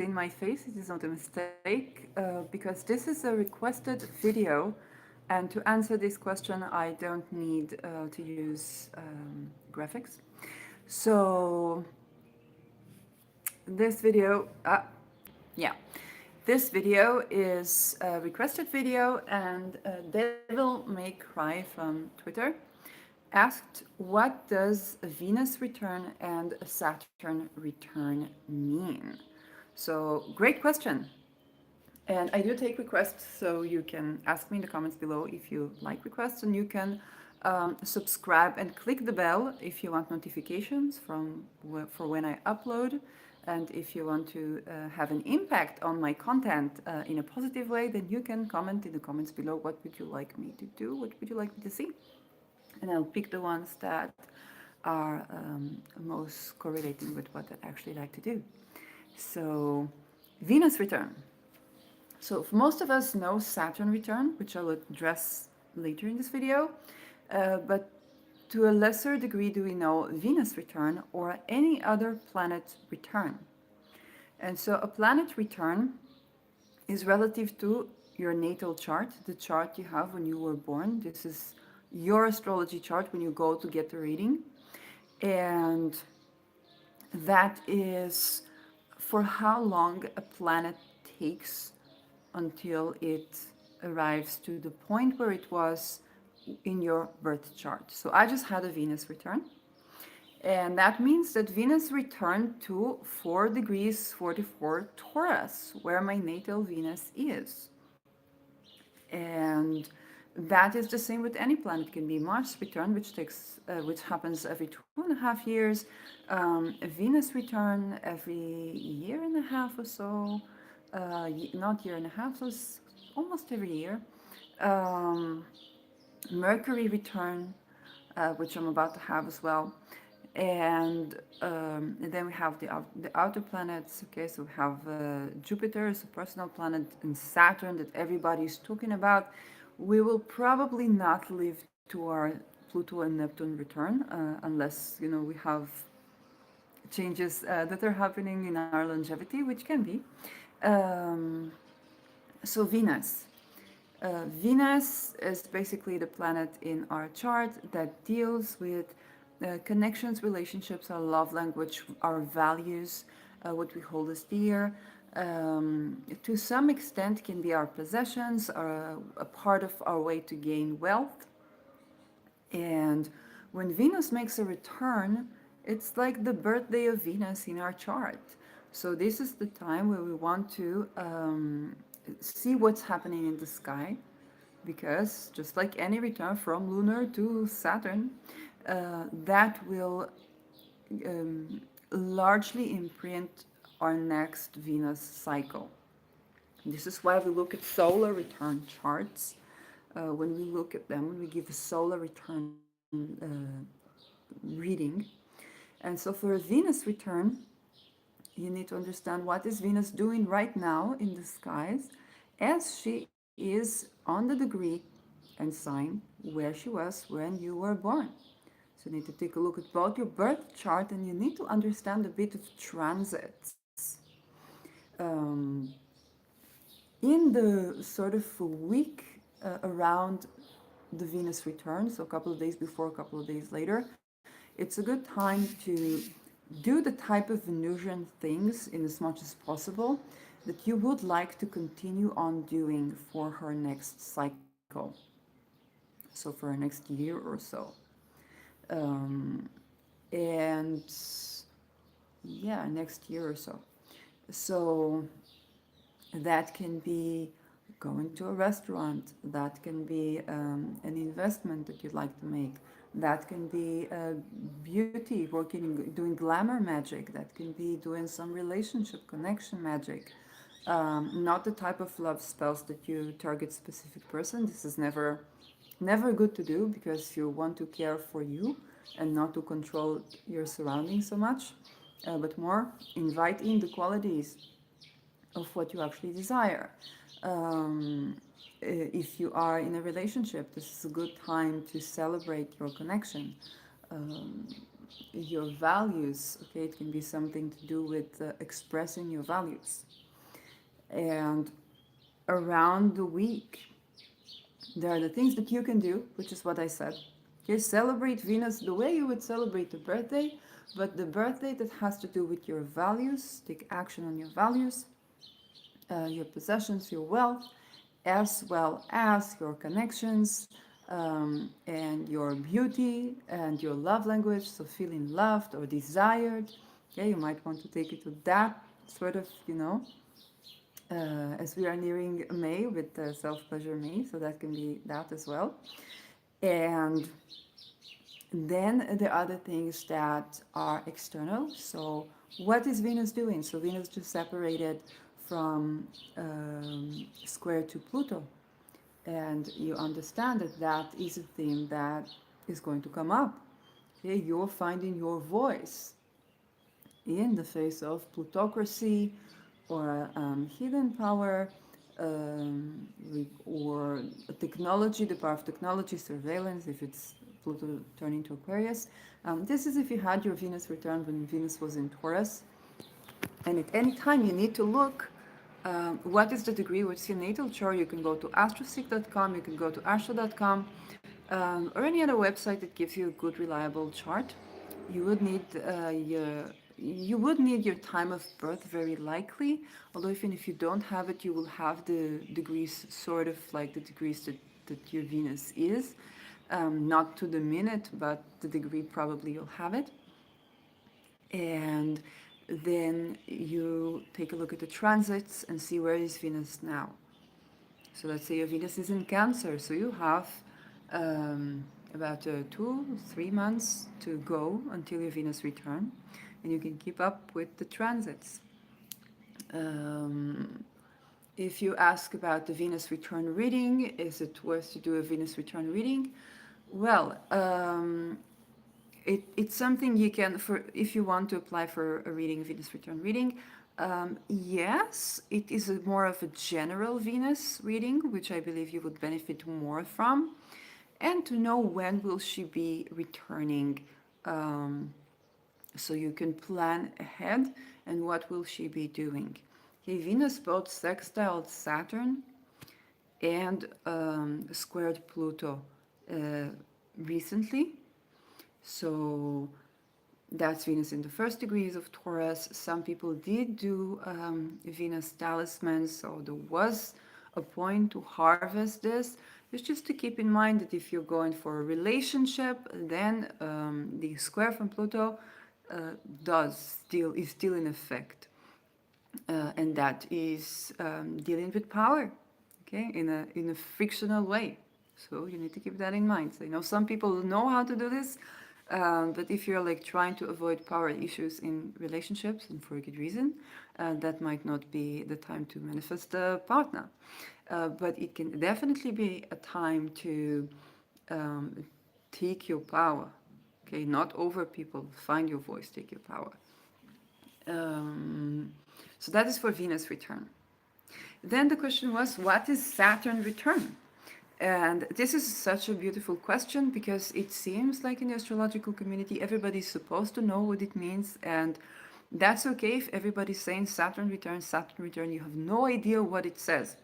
in my face. It is not a mistake because this is a requested video. And to answer this question, I don't need to use graphics. So this video, yeah, this video is a requested video, and Devil May Cry from Twitter asked, what does a Venus return and a Saturn return mean? So, great question. And I do take requests, so you can ask me in the comments below if you like requests, and you can subscribe and click the bell if you want notifications for when I upload. And if you want to have an impact on my content in a positive way, then you can comment in the comments below. What would you like me to do? What would you like me to see? And I'll pick the ones that are most correlating with what I actually like to do. So, Venus return. So most of us know Saturn return, which I will address later in this video, but to a lesser degree do we know Venus return or any other planet return. And so a planet return is relative to your natal chart, the chart you have when you were born. This is your astrology chart when you go to get a reading. And that is for how long a planet takes until it arrives to the point where it was in your birth chart. So I just had a Venus return. And that means that Venus returned to 4 degrees 44 Taurus, where my natal Venus is. And that is the same with any planet. It can be Mars return, which happens every 2.5 years. Venus return every year and a half or so. Not year and a half, so it's almost every year. Mercury return, which I'm about to have as well. And then we have the outer planets. Okay, so we have Jupiter as a personal planet and Saturn that everybody's talking about. We will probably not live to our Pluto and Neptune return unless we have changes that are happening in our longevity, which can be. So Venus. Venus is basically the planet in our chart that deals with connections, relationships, our love language, our values, what we hold as dear. To some extent can be our possessions, are a part of our way to gain wealth. And when Venus makes a return, it's like the birthday of Venus in our chart. So this is the time where we want to see what's happening in the sky, because just like any return from lunar to Saturn, that will largely imprint our next Venus cycle. This is why we look at solar return charts. When we look at them, when we give a solar return reading. And so for a Venus return, you need to understand what is Venus doing right now in the skies as she is on the degree and sign where she was when you were born. So you need to take a look at both your birth chart, and you need to understand a bit of transits. In the sort of week around the Venus return, so a couple of days before, a couple of days later, it's a good time to do the type of Venusian things in as much as possible that you would like to continue on doing for her next cycle. So for her next year or so. And yeah, next year or so. So that can be going to a restaurant, that can be an investment that you'd like to make, that can be beauty, doing glamour magic, that can be doing some relationship connection magic. Not the type of love spells that you target specific person. This is never good to do, because you want to care for you and not to control your surroundings so much, but more invite in the qualities of what you actually desire. If you are in a relationship, this is a good time to celebrate your connection, your values. Okay, it can be something to do with expressing your values. And around the week, there are the things that you can do, which is what I said. Okay, celebrate Venus the way you would celebrate a birthday, but the birthday that has to do with your values, take action on your values, your possessions, your wealth, as well as your connections and your beauty and your love language. So feeling loved or desired. Yeah, you might want to take it to that sort of, as we are nearing May with Self Pleasure May, so that can be that as well. And then there are the things that are external. So, what is Venus doing? So, Venus just separated from square to Pluto. And you understand that that is a theme that is going to come up. Okay? You're finding your voice in the face of plutocracy or hidden power or technology, the power of technology, surveillance, if it's Pluto turning to Aquarius. This is if you had your Venus return when Venus was in Taurus. And at any time you need to look what is the degree, what's your natal chart. You can go to astroseek.com, you can go to astro.com, or any other website that gives you a good, reliable chart. You would need your time of birth very likely. Although even if you don't have it, you will have the degrees, sort of like the degrees that your Venus is. Not to the minute, but the degree probably you'll have it. And then you take a look at the transits and see where is Venus now. So let's say your Venus is in Cancer, so you have about 2-3 months to go until your Venus return, and you can keep up with the transits. If you ask about the Venus return reading, is it worth to do a Venus return reading? Well, it's something you can, for if you want to apply for a reading, Venus return reading. Yes, it is more of a general Venus reading, which I believe you would benefit more from, and to know when will she be returning, so you can plan ahead and what will she be doing. Okay, Venus both sextiled Saturn and squared Pluto recently. So that's Venus in the first degrees of Taurus. Some people did do Venus talismans, so there was a point to harvest this. It's just to keep in mind that if you're going for a relationship, then the square from Pluto is still in effect, and that is dealing with power, okay, in a frictional way. So you need to keep that in mind. So, some people know how to do this, but if you're like trying to avoid power issues in relationships, and for a good reason, that might not be the time to manifest a partner. But it can definitely be a time to take your power. Okay, not over people. Find your voice, take your power. So that is for Venus return. Then the question was, what is Saturn return? And this is such a beautiful question because it seems like in the astrological community, everybody's supposed to know what it means. And that's okay if everybody's saying Saturn return, you have no idea what it says.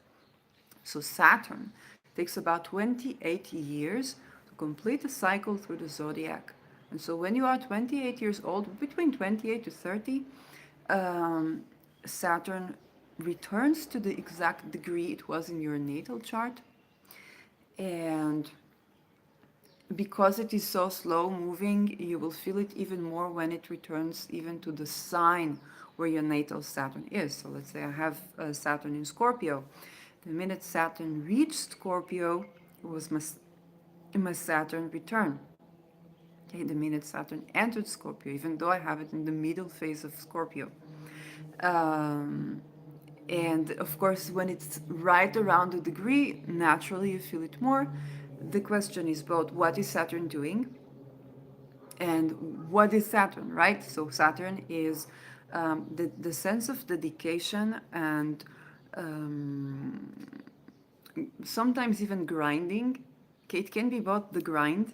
So Saturn takes about 28 years to complete a cycle through the zodiac. And so when you are 28 years old, between 28 to 30, Saturn returns to the exact degree it was in your natal chart. And because it is so slow moving, you will feel it even more when it returns even to the sign where your natal Saturn is. So let's say I have Saturn in Scorpio. The minute Saturn reached Scorpio, it was my Saturn return. Okay, the minute Saturn entered Scorpio, even though I have it in the middle phase of Scorpio. And of course, when it's right around the degree, naturally you feel it more. The question is both what is Saturn doing and what is Saturn, right? So Saturn is the sense of dedication and sometimes even grinding. Okay, it can be both the grind,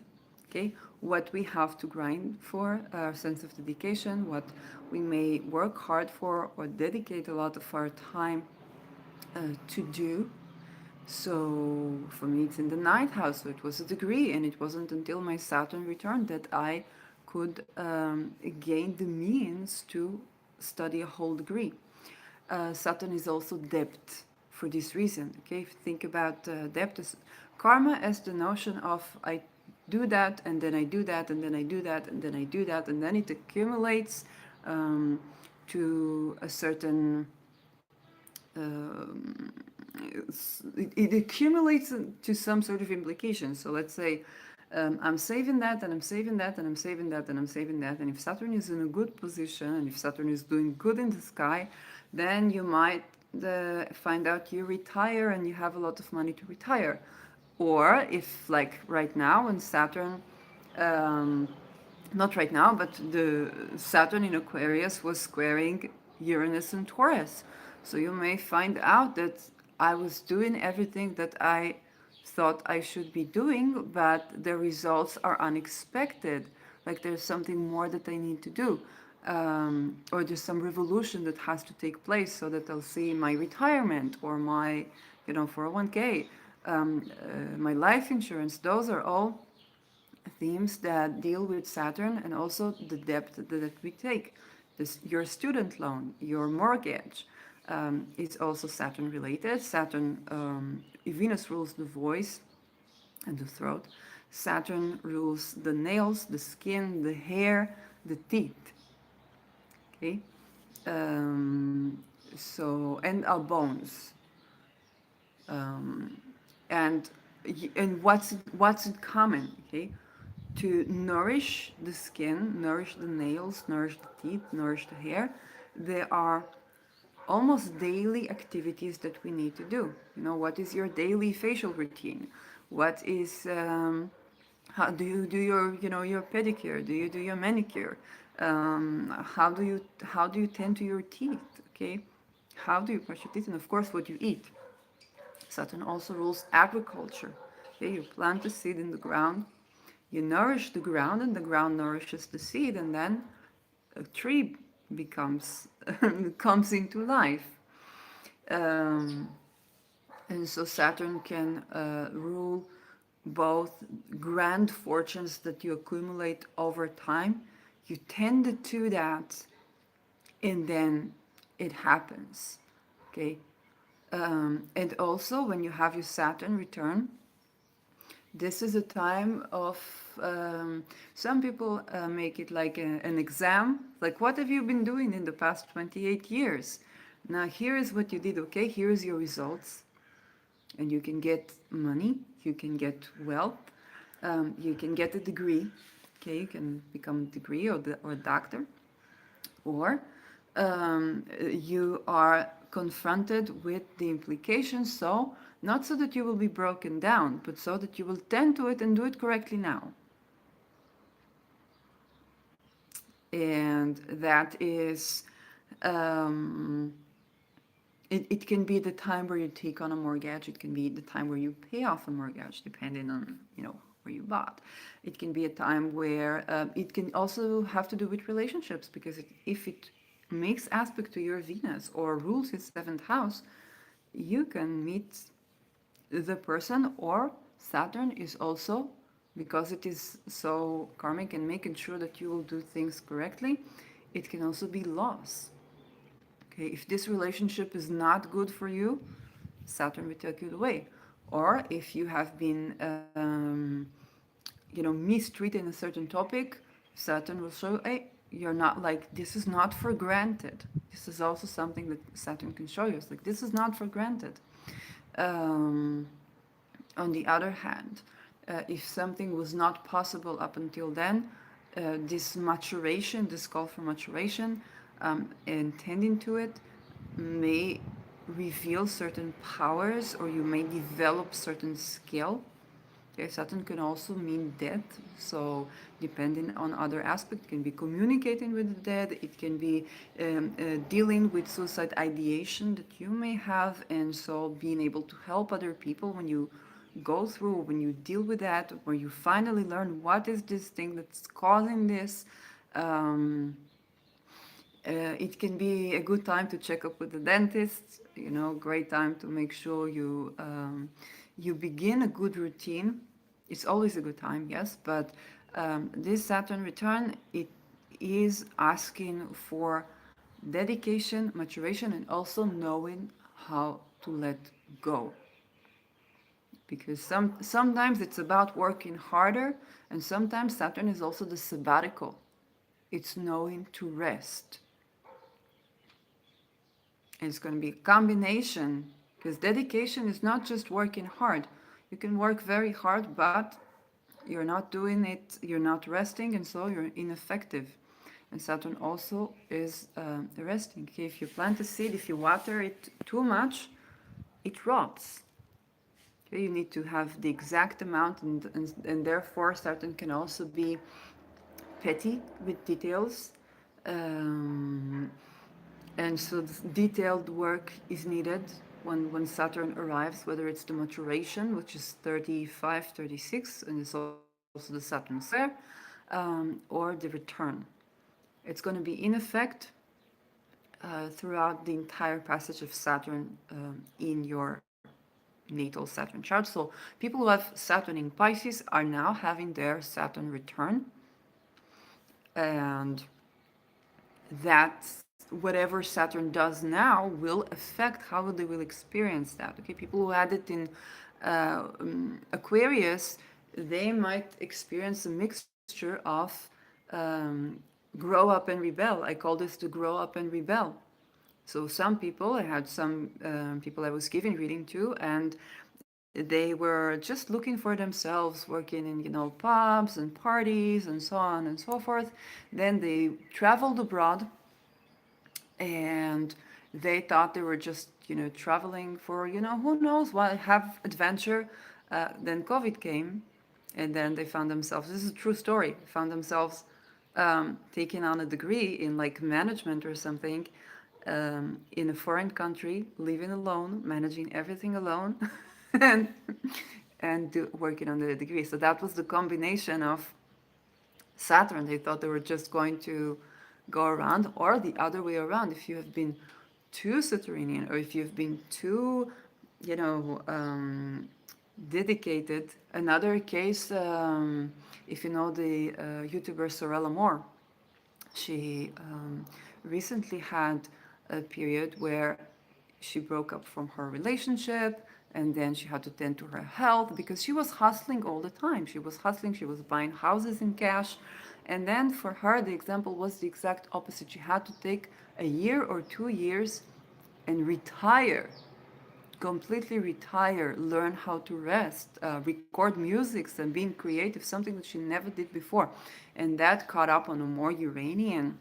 okay, what we have to grind for, our sense of dedication, what we may work hard for or dedicate a lot of our time to do. So for me, it's in the ninth house. So it was a degree, and it wasn't until my Saturn returned that I could gain the means to study a whole degree. Saturn is also debt for this reason. Okay, if you think about debt as karma as the notion of I do that and then I do that and then I do that and then I do that and then it accumulates um, to a certain it accumulates to some sort of implication. So let's say I'm saving that and I'm saving that and I'm saving that and I'm saving that. And if Saturn is in a good position and if Saturn is doing good in the sky, then you might find out you retire and you have a lot of money to retire. Or if, like right now, when Saturn um, not right now, but the Saturn in Aquarius was squaring Uranus and Taurus. So you may find out that I was doing everything that I thought I should be doing, but the results are unexpected. Like there's something more that I need to do. Or there's some revolution that has to take place so that I'll see my retirement or my, 401k, my life insurance. Those are all themes that deal with Saturn and also the debt that we take. Your student loan, your mortgage is also Saturn related. Venus rules the voice and the throat. Saturn rules the nails, the skin, the hair, the teeth. Okay, and our bones. Um, and what's in common? Okay, to nourish the skin, nourish the nails, nourish the teeth, nourish the hair, there are almost daily activities that we need to do. What is your daily facial routine? What is how do you do your pedicure? Do you do your manicure? How do you tend to your teeth? Okay, how do you brush your teeth? And of course, what you eat. Saturn also rules agriculture. Okay, you plant the seed in the ground, you nourish the ground, and the ground nourishes the seed, and then a tree becomes comes into life. Um, and so Saturn can rule both grand fortunes that you accumulate over time. You tend to that, and then it happens. Okay, and also when you have your Saturn return, this is a time of some people make it like an exam. Like, what have you been doing in the past 28 years? Now, here is what you did, okay? Here is your results. And you can get money, you can get wealth, you can get a degree, okay? You can become a degree or a doctor. Or you are confronted with the implications, so not so that you will be broken down, but so that you will tend to it and do it correctly now. And that is, it can be the time where you take on a mortgage. It can be the time where you pay off a mortgage, depending on, where you bought. It can be a time where it can also have to do with relationships, because if it makes aspect to your Venus or rules his seventh house, you can meet the person, or Saturn is also, because it is so karmic and making sure that you will do things correctly, it can also be loss. Okay, if this relationship is not good for you, Saturn will take you away. Or if you have been, mistreated in a certain topic, Saturn will show, hey, you're not like, this is not for granted. This is also something that Saturn can show you. It's like, this is not for granted. On the other hand, if something was not possible up until then, this maturation, this call for maturation, and tending to it may reveal certain powers, or you may develop certain skill. Okay, Saturn can also mean death, so depending on other aspects, it can be communicating with the dead, it can be dealing with suicide ideation that you may have, and so being able to help other people when you go through, when you deal with that, where you finally learn what is this thing that's causing this. It can be a good time to check up with the dentist, great time to make sure you begin a good routine. It's always a good time, yes, but this Saturn return, it is asking for dedication, maturation, and also knowing how to let go. Because sometimes it's about working harder, and sometimes Saturn is also the sabbatical. It's knowing to rest. And it's going to be a combination, because dedication is not just working hard. You can work very hard, but you're not doing it, you're not resting, and so you're ineffective. And Saturn also is resting. Okay, if you plant a seed, if you water it too much, it rots. Okay, you need to have the exact amount, and therefore Saturn can also be petty with details. Um, and so detailed work is needed when Saturn arrives, whether it's the maturation, which is 35, 36, and it's also the Saturn square, or the return. It's going to be in effect throughout the entire passage of Saturn in your natal Saturn chart. So people who have Saturn in Pisces are now having their Saturn return, and that whatever Saturn does now will affect how they will experience that. Okay, people who had it in Aquarius, they might experience a mixture of um, grow up and rebel. I call this to grow up and rebel. So some people, I had some people I was giving reading to, and they were just looking for themselves, working in pubs and parties and so on and so forth. Then they traveled abroad, and they thought they were just traveling for who knows what, have adventure. Then COVID came, and then they found themselves, this is a true story, found themselves taking on a degree in like management or something, in a foreign country, living alone, managing everything alone, and working on the degree. So that was the combination of Saturn. They thought they were just going to go around, or the other way around. If you have been too Saturnian, or if you've been too, you know, dedicated. Another case, if you know the YouTuber Sorella Moore, she recently had a period where she broke up from her relationship, and then she had to tend to her health because she was hustling all the time. She was hustling, she was buying houses in cash. And then for her, the example was the exact opposite. She had to take a year or 2 years and retire, completely retire, learn how to rest, record music and being creative, something that she never did before. And that caught up on a more Uranian.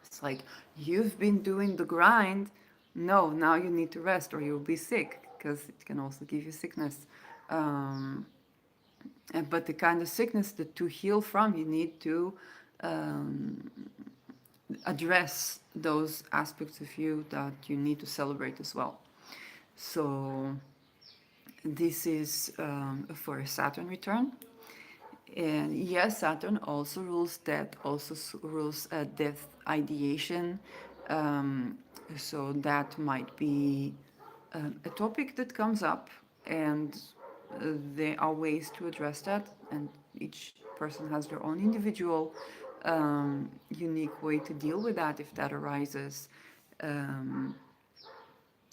It's like, you've been doing the grind. No, now you need to rest or you'll be sick, because it can also give you sickness. Um, but the kind of sickness that to heal from, you need to um, address those aspects of you that you need to celebrate as well. So this is for a Saturn return. And yes, Saturn also rules death, also rules death ideation. Um, so that might be a topic that comes up, and there are ways to address that. And each person has their own individual, unique way to deal with that if that arises. Um,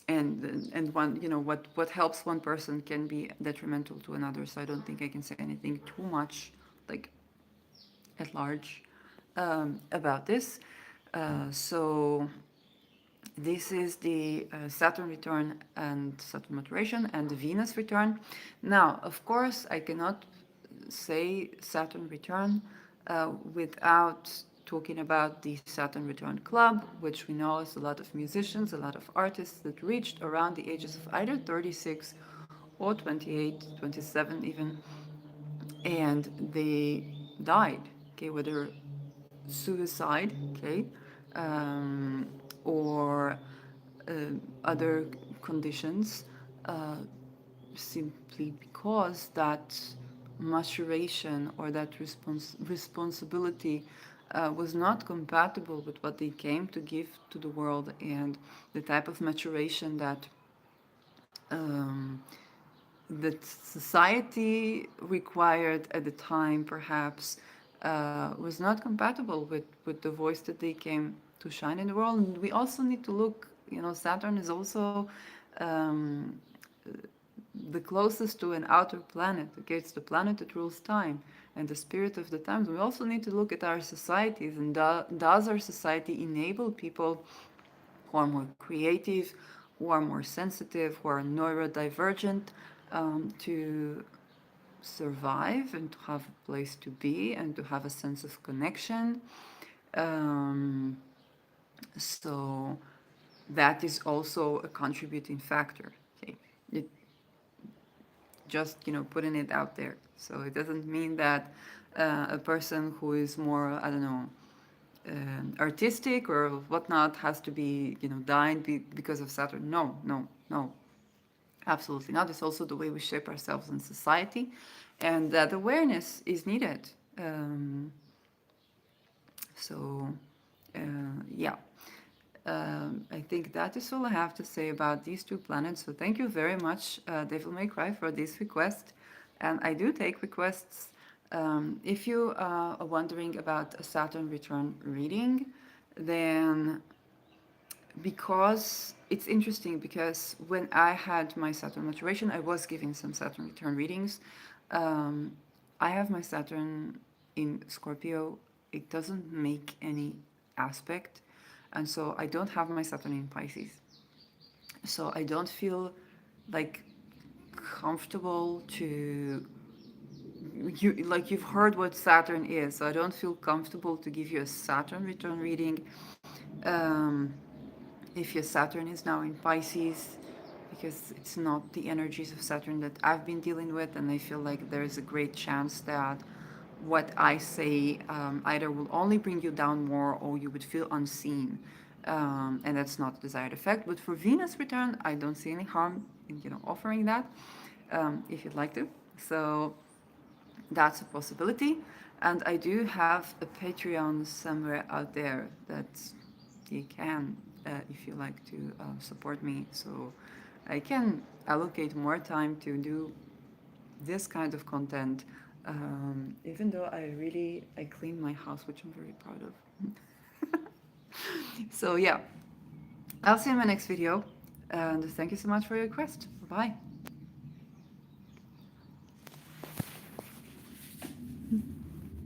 and one, what helps one person can be detrimental to another. So I don't think I can say anything too much, like, at large, about this. So this is the Saturn return and Saturn maturation and the Venus return. Now, of course, I cannot say Saturn return without talking about the Saturn Return Club, which we know is a lot of musicians, a lot of artists that reached around the ages of either 36 or 28, 27 even, and they died, okay, whether suicide, okay, um, or uh, other conditions, uh, simply because that maturation or that responsibility was not compatible with what they came to give to the world and the type of maturation um, that society required at the time, perhaps, was not compatible with the voice that they came to shine in the world. And we also need to look, Saturn is also um, the closest to an outer planet. Okay, it's the planet that rules time and the spirit of the times. We also need to look at our societies and does our society enable people who are more creative, who are more sensitive, who are neurodivergent, to survive and to have a place to be and to have a sense of connection. Um, so that is also a contributing factor. Okay, it just putting it out there. So it doesn't mean that a person who is more, I don't know, artistic or whatnot has to be dying because of Saturn. No, no, no, absolutely not. It's also the way we shape ourselves in society, and that awareness is needed. Um, so, uh, yeah. I think that is all I have to say about these two planets. So thank you very much, Devil May Cry, for this request. And I do take requests. If you are wondering about a Saturn return reading, then because it's interesting, because when I had my Saturn maturation, I was giving some Saturn return readings. Um, I have my Saturn in Scorpio. It doesn't make any aspect. And so I don't have my Saturn in Pisces. So I don't feel like comfortable to you've heard what Saturn is. So I don't feel comfortable to give you a Saturn return reading. Um, if your Saturn is now in Pisces, because it's not the energies of Saturn that I've been dealing with, and I feel like there is a great chance that what I say either will only bring you down more or you would feel unseen. And that's not the desired effect. But for Venus return, I don't see any harm in offering that if you'd like to. So that's a possibility. And I do have a Patreon somewhere out there that you can, if you like to support me. So I can allocate more time to do this kind of content, even though I clean my house, which I'm very proud of. So yeah, I'll see you in my next video, and thank you so much for your request. Bye.